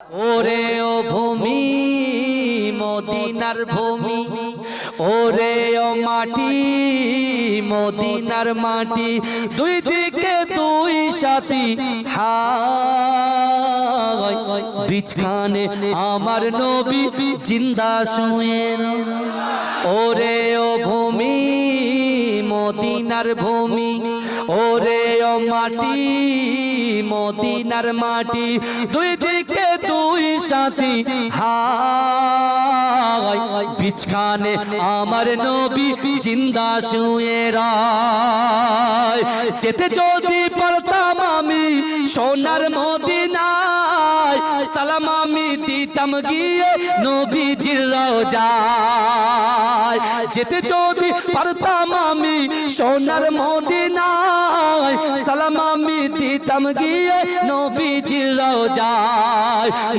ওরে ও ভূমি মদিনার ভূমি, ওরে ও মাটি মদিনার মাটি, দুই দিকে দুই সাথী হায়, বিছখানে আমার নবী জিন্দা শুয়ে। ওরে ও ভূমি মদিনার ভূমি, ওরে ও মাটি মদিনার মাটি, দুই দিকে দুই সাথী হায়, বিছখানে আমার নবী জিন্দা শুয়ে রায়। যেতে যদি পারতাম আমি সোনার মদিনায়, সালাম আমি দিতাম গিয়ে নবীজির রওজায়। যেতে যদি পারতাম আমি সোনার মদিনায়, সালাম আমি দিতাম গিয়ে নবীজির রওজায়।